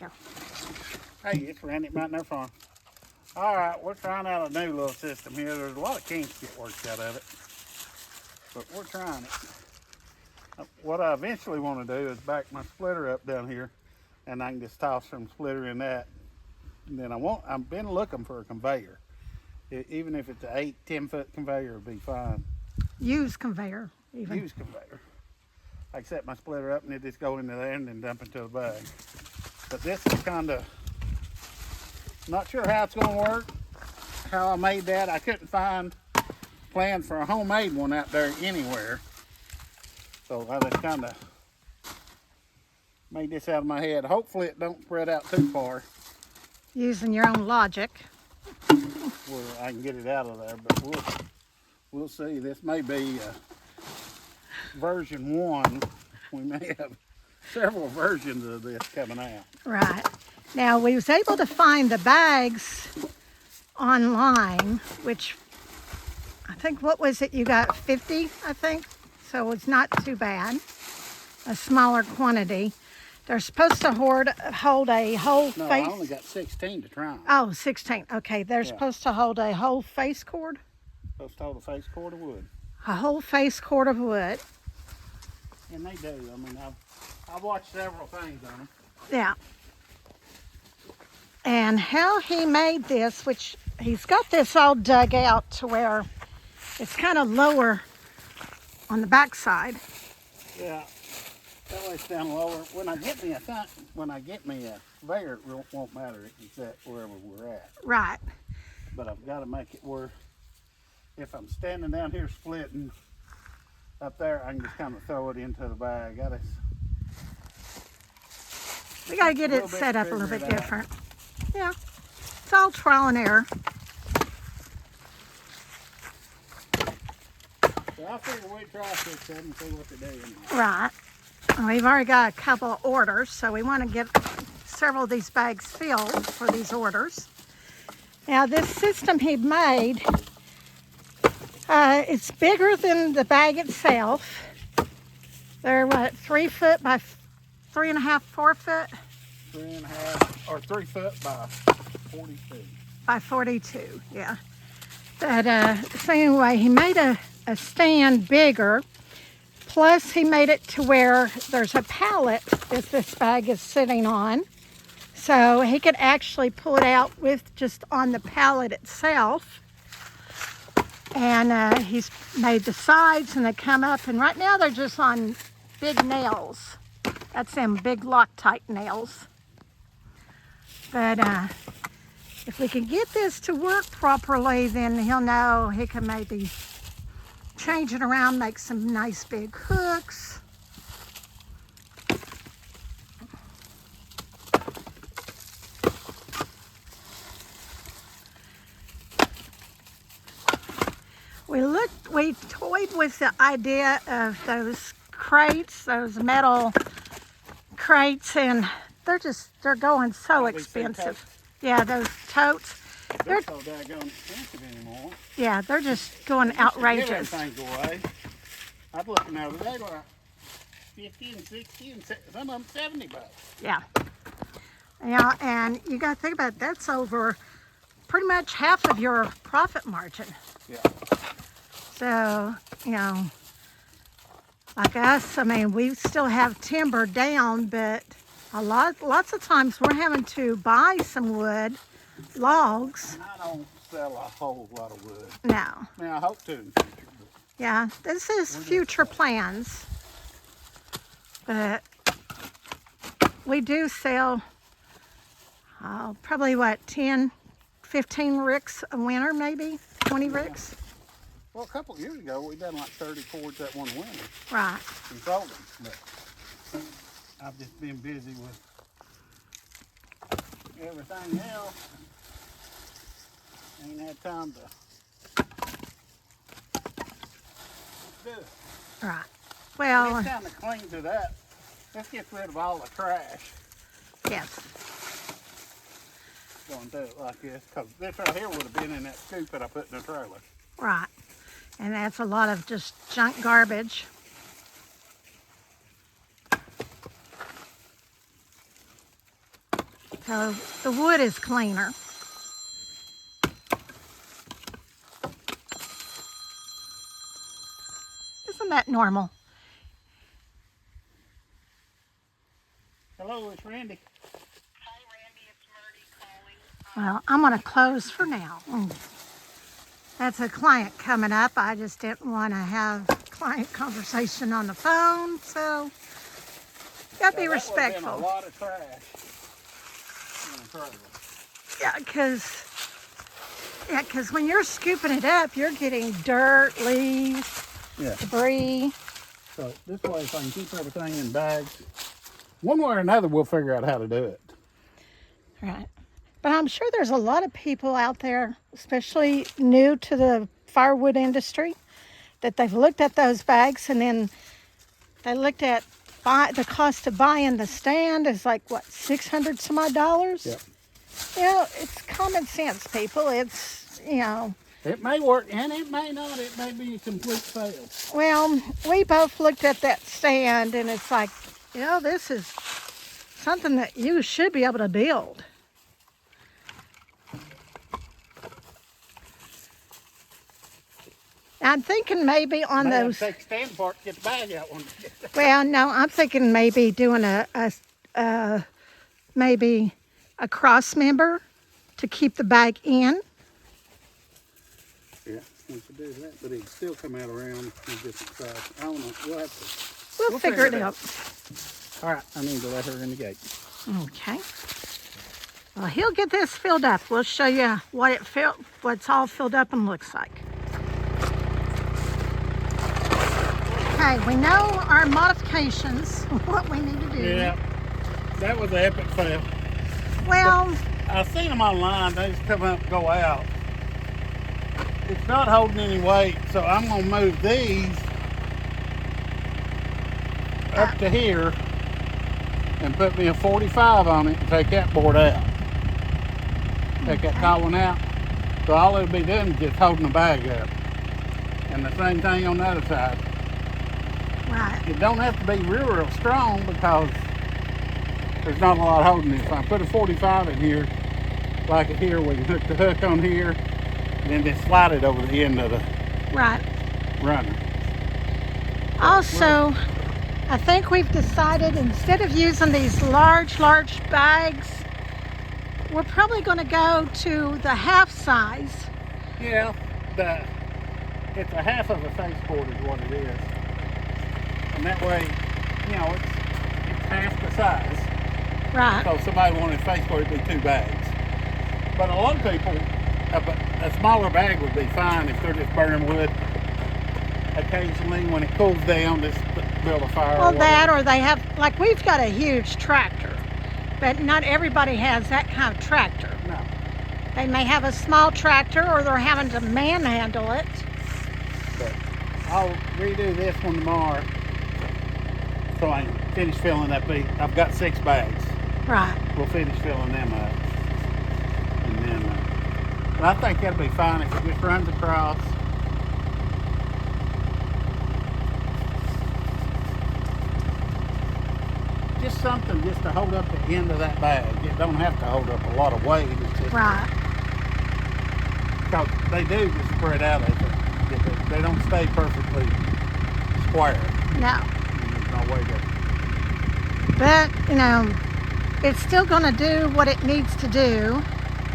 Go. Hey, it's Randy at Mountain Air Farm. All right, we're trying out a new little system here. There's a lot of kinks get worked out of it, but we're trying it. What I eventually want to do is back my splitter up down here, and I can just toss some splitter in that. And then I've been looking for a conveyor. Even if it's an 8-10 foot conveyor would be fine. Use conveyor, even. Use conveyor. I set my splitter up and it just go into there and then dump into the bag. But this is kind of, not sure how it's going to work, how I made that. I couldn't find plans for a homemade one out there anywhere. So I just kind of made this out of my head. Hopefully it don't spread out too far. Using your own logic. Well, I can get it out of there, but we'll see. This may be version 1. We may have several versions of this coming out. Right. Now, we was able to find the bags online, which I think, what was it? You got 50, I think. So it's not too bad. A smaller quantity. They're supposed to hold a whole No, face. I only got 16 to try 'em. Oh, 16. Okay, they're supposed to hold a whole face cord. Supposed to hold a face cord of wood. A whole face cord of wood. And they do. I mean, I've watched several things on them. Yeah. And how he made this, which he's got this all dug out to where it's kind of lower on the backside. Yeah. That way it's down lower. When I get me a conveyor, it won't matter. It's at wherever we're at. Right. But I've got to make it where if I'm standing down here splitting up there, I can just kind of throw it into the bag. We got to get it set up a little bit different. Yeah. It's all trial and error. So I figure we'd try 6 of them and see what they do. Right. We've already got a couple of orders, so we want to get several of these bags filled for these orders. Now, this system he made, it's bigger than the bag itself. They're what, 3 foot by 3.5, 4 foot? 3.5 or 3 foot by 42. By 42, yeah. But so anyway, he made a stand bigger. Plus, he made it to where there's a pallet that this bag is sitting on. So he could actually pull it out with just on the pallet itself. And he's made the sides and they come up. And right now they're just on big nails. That's them big Loctite nails. But if we can get this to work properly, then he'll know he can maybe change it around, make some nice big hooks. We toyed with the idea of those crates, those metal crates, and they're going so expensive. Yeah, those totes. They're so daggone expensive anymore. Yeah, they're just going outrageous. Give things away. I was looking the other day, like 50 and 60 and some of them $70. Yeah. Yeah, and you got to think about it, that's over pretty much half of your profit margin. Yeah. So, you know, like us, I mean, we still have timber down, but lots of times we're having to buy some wood, logs. And I don't sell a whole lot of wood. No. I mean, I hope to in the future. Yeah, this is future plans. But we do sell probably, what, 10, 15 ricks a winter, maybe? 20 ricks? Well, a couple of years ago, we done like 30 cords that one winter. Right. And sold them. But I've just been busy with everything else. Ain't had time to do it. Right. Well, It's kind of clean to that. Let's get rid of all the trash. yes. Going to do it like this. Because this right here would have been in that scoop that I put in the trailer. Right. And that's a lot of just junk garbage. So the wood is cleaner. Isn't that normal? Hello, it's Randy. Well, I'm going to close for now. That's a client coming up. I just didn't want to have client conversation on the phone, so gotta be respectful. That would have been a lot of trash in a trailer. Yeah, because when you're scooping it up, you're getting dirt, leaves, debris. So this way, if I can keep everything in bags, one way or another, we'll figure out how to do it. Right. But I'm sure there's a lot of people out there, especially new to the firewood industry, that they've looked at those bags and then they looked at the cost of buying the stand is like, what, $600 some odd dollars? Yep. You know, it's common sense, people. It's, you know. It may work and it may not. It may be a complete fail. Well, we both looked at that stand and it's like, you know, this is something that you should be able to build. I'm thinking maybe on May have those. to take the stand apart, get the bag out one. Well, no, I'm thinking maybe doing maybe a cross member to keep the bag in. Yeah, we could do that, but it'd still come out around on different sides. I don't know. We'll have to. We'll figure it out. All right, I need to let her in the gate. Okay. Well, he'll get this filled up. We'll show you what's all filled up and looks like. Okay, we know our modifications, what we need to do. Yeah, that was an epic fail. Well, I've seen them online. They just come up and go out. It's not holding any weight, so I'm going to move these up to here and put me a 45 on it and take that board out. Take that tall one out. So all it'll be doing is just holding the bag up. And the same thing on the other side. right. It don't have to be real strong because there's not a lot holding it. If I put a 45 in here, like here, we can hook the hook on here and then just slide it over the end of the Right. runner. Also, I think we've decided instead of using these large bags, we're probably going to go to the half size. Yeah, it's a half of a face board is what it is. And that way, you know, it's half the size. Right. So if somebody wanted a face board, it'd be 2 bags. But a lot of people, a smaller bag would be fine if they're just burning wood. Occasionally, when it cools down, just build a fire. Well, that or they have, like we've got a huge tractor, but not everybody has that kind of tractor. No. They may have a small tractor or they're having to manhandle it. But I'll redo this one tomorrow so I can finish filling up. I've got 6 bags. Right. We'll finish filling them up. And then, but I think that'll be fine if it just runs across. Just something just to hold up the end of that bag. It don't have to hold up a lot of weight. It's just Right. Because they do just spread out. They don't stay perfectly square. No. There's no way to. But, you know, it's still going to do what it needs to do.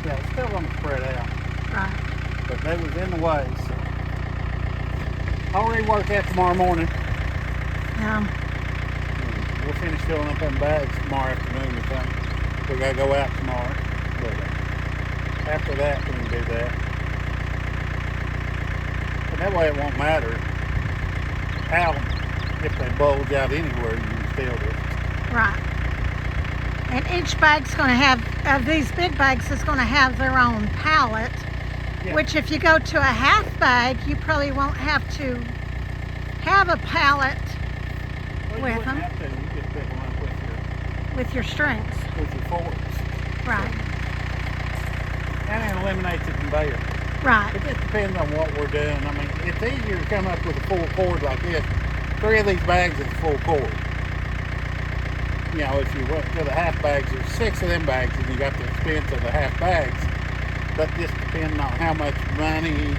Yeah, it's still going to spread out. Right. But they was in the way. So I'll rework that tomorrow morning. Yeah. We'll finish filling up them bags tomorrow afternoon or something. We gotta go out tomorrow. But after that, we can do that. And that way it won't matter how, if they bulge out anywhere, you can still do it. Right. And each bag's going to have, of these big bags, is going to have their own pallet. Yeah. Which if you go to a half bag, you probably won't have to have a pallet Well, you with wouldn't them. have to. You just pick them up With your strings. with your forks. Right. And it eliminates the conveyor. Right. It just depends on what we're doing. I mean, it's easier to come up with a full cord like this. 3 of these bags is a full cord. you know, if you went to the half bags, there's 6 of them bags, and you got the expense of the half bags. But just depending on how much money,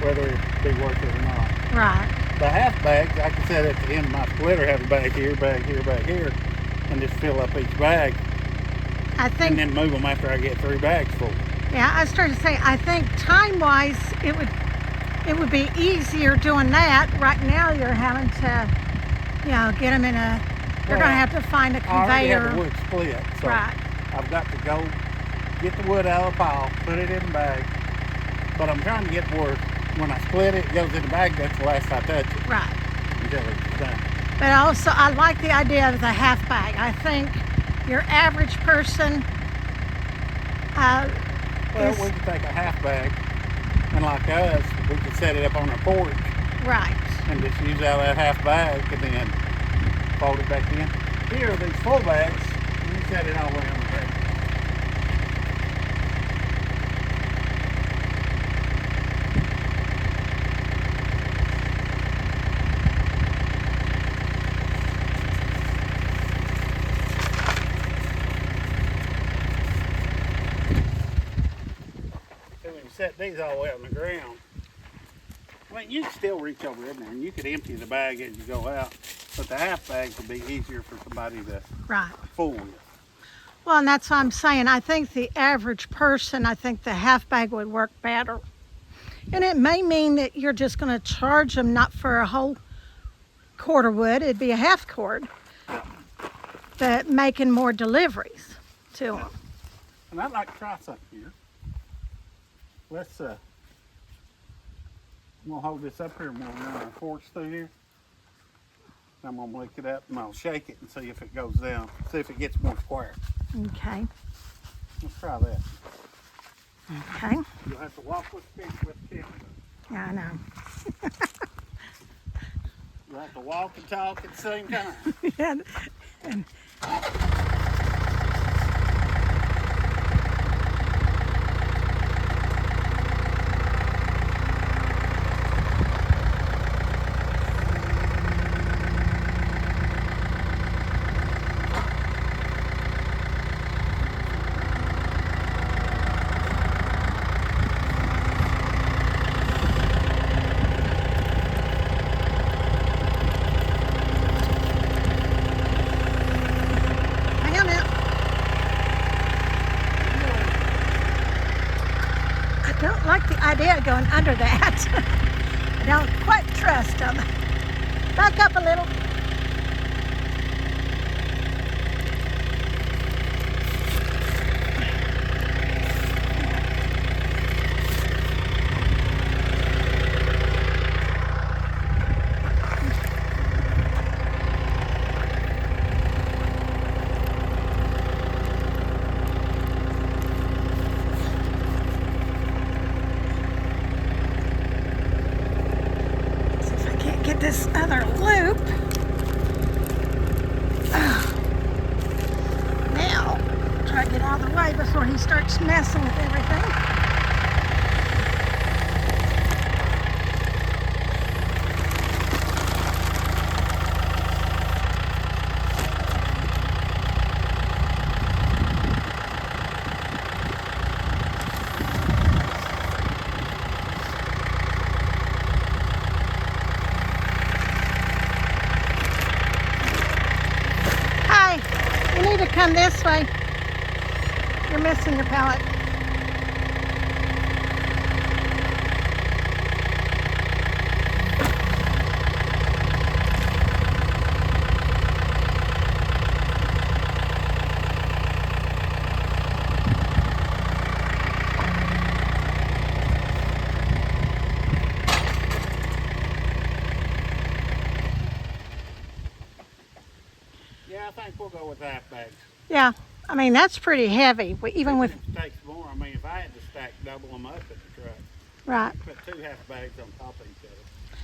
whether it be worth it or not. Right. The half bags, I can set at the end of my splitter, have a bag here, bag here, bag here, and just fill up each bag, I think, and then move them after I get 3 bags full. yeah, I started to say, I think time-wise, it would be easier doing that. Right now, you're having to, you know, get them in a, you're going to have to find a I already have conveyor. the wood split, so Right. I've got to go get the wood out of the pile, put it in the bag. But I'm trying to get to where when I split it, it goes in the bag. That's the last I touch it Right. until it's done. But also, I like the idea of the half bag. I think your average person Well, is we can take a half bag, and like us, we can set it up on our porch right. and just use out that half bag and then fold it back in. Here are these full bags. You set it all the way on the ground. So when you set these all the way on the ground, I mean, you can still reach over in there and you could empty the bag as you go out, but the half bags would be easier for somebody to Right. fool with. Well, and that's what I'm saying. I think the average person, I think the half bag would work better. And it may mean that you're just going to charge them not for a whole quarter wood, it'd be a half cord, but making more deliveries to them. And I'd like to try something here. Let's, I'm going to hold this up here and we'll run our force through here. I'm going to lick it up and I'll shake it and see if it goes down, see if it gets more square. Okay. Let's try that. Okay. You'll have to walk with the camera. Yeah, I know. You'll have to walk and talk at the same time. Yeah, and hang on now. I don't like the idea of going under that. I don't quite trust them. Back up a little. See if I can't get this other loop. Now, try to get out of the way before he starts messing with everything. Hi, you need to come this way. You're missing your pallet. Yeah, I think we'll go with half bags. Yeah, I mean, that's pretty heavy, even with, It takes more. I mean, if I had to stack double them up at the truck, right. put 2 half bags on top of each other.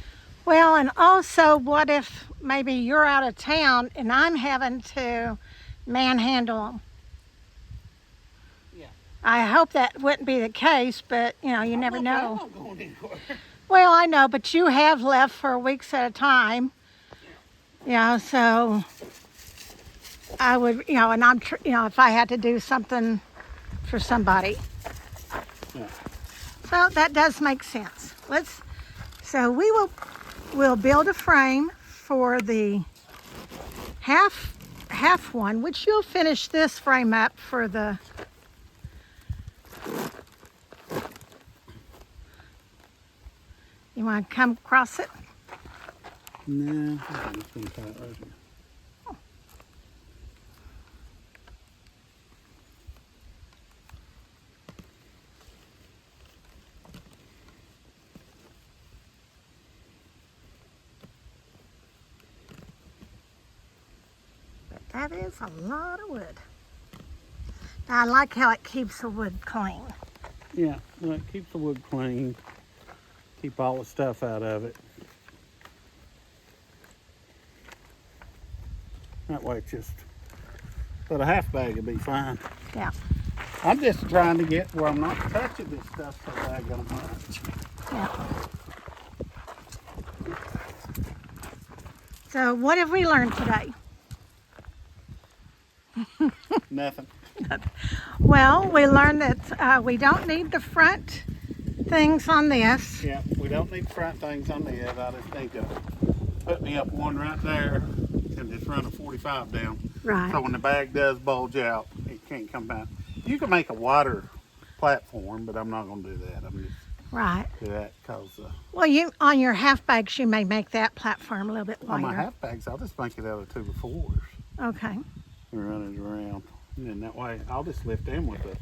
Well, and also, what if maybe you're out of town and I'm having to manhandle them? Yeah. I hope that wouldn't be the case, but you know, you never I'm know. not going anywhere. Well, I know, but you have left for weeks at a time. Yeah, so I would, you know, and you know, if I had to do something for somebody. Yeah. So that does make sense. So we'll build a frame for the half one, which you'll finish this frame up for the You want to come across it? No, I'm just going to tie it right here. But that is a lot of wood. I like how it keeps the wood clean. Yeah, well, it keeps the wood clean. Keep all the stuff out of it. That way it's just, but a half bag would be fine. Yeah. I'm just trying to get where I'm not touching this stuff so daggone much. Yeah. So what have we learned today? Nothing. Well, we learned that we don't need the front things on this. Yeah, we don't need front things on the end. I just need to put me up one right there and just run a 45 down. Right. So when the bag does bulge out, it can't come down. You can make a wider platform, but I'm not going to do that. I'm just Right. do that because Well, you on your half bags, you may make that platform a little bit on wider. my half bags, I'll just make it out of 2x4s Okay. and run it around. And then that way, I'll just lift them with the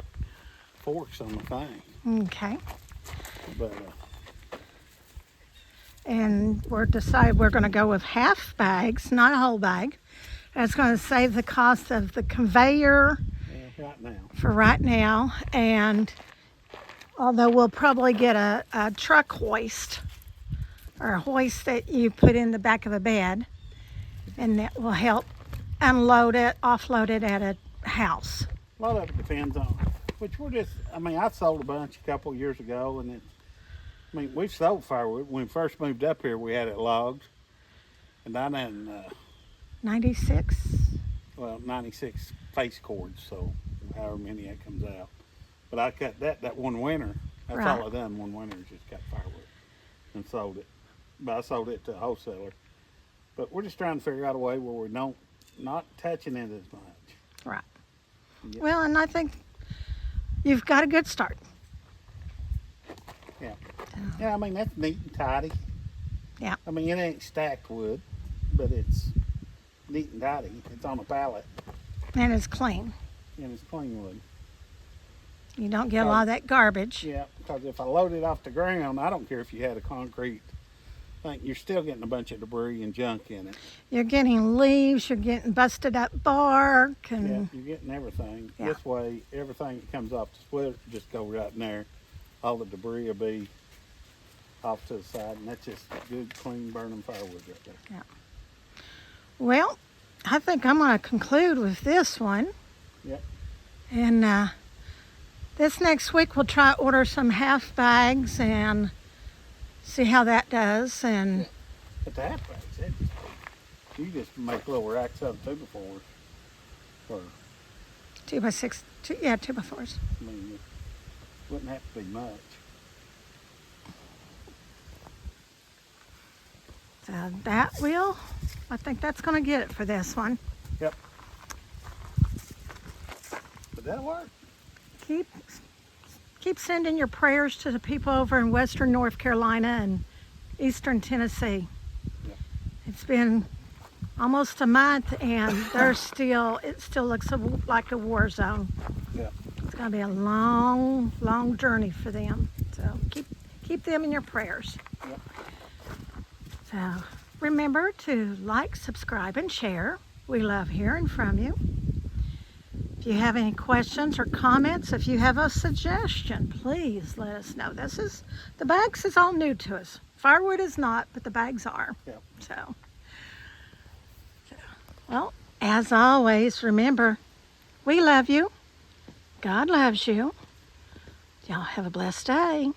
forks on the thing. Okay. But And we're going to go with half bags, not a whole bag. That's going to save the cost of the conveyor yeah, right now. for right now. And although we'll probably get a truck hoist or a hoist that you put in the back of a bed, and that will help unload it, offload it at a house. A lot of it depends on, which we're just, I mean, I sold a bunch a couple of years ago, and I mean, we've sold firewood. When we first moved up here, we had it logged. And I done, 96? 96 face cords, so however many that comes out. But I cut that one winter. That's Right. all I done one winter, is just cut firewood and sold it. But I sold it to a wholesaler. But we're just trying to figure out a way where we don't, not touching it as much. Right. Yeah. Well, and I think you've got a good start. Yeah. Yeah, I mean, that's neat and tidy. Yeah. I mean, it ain't stacked wood, but it's neat and tidy. It's on a pallet, And it's clean. and it's clean wood. You don't get a lot of that garbage. Yeah, because if I load it off the ground, I don't care if you had a concrete thing, you're still getting a bunch of debris and junk in it. You're getting leaves, you're getting busted up bark, Yeah, and you're getting everything. Yeah. This way, everything that comes off the splitter just go right in there. All the debris will be off to the side, and that's just good, clean, burning firewood right there. well, I think I'm going to conclude with this one. Yep. And this next week we'll try order some half bags and see how that does. And But the half bags, you just make little racks out of 2x4s. Or, 2x6, 2x4s. I mean, it wouldn't have to be much. So I think that's going to get it for this one. Yep. But that'll work. Keep sending your prayers to the people over in western North Carolina and eastern Tennessee. Yep. It's been almost a month, and it still looks like a war zone. Yep. It's going to be a long, long journey for them. So keep them in your prayers. Yep. So remember to like, subscribe, and share. We love hearing from you. If you have any questions or comments, if you have a suggestion, please let us know. The bags is all new to us. Firewood is not, but the bags are. Yep. So, well, as always, remember, we love you. God loves you. Y'all have a blessed day.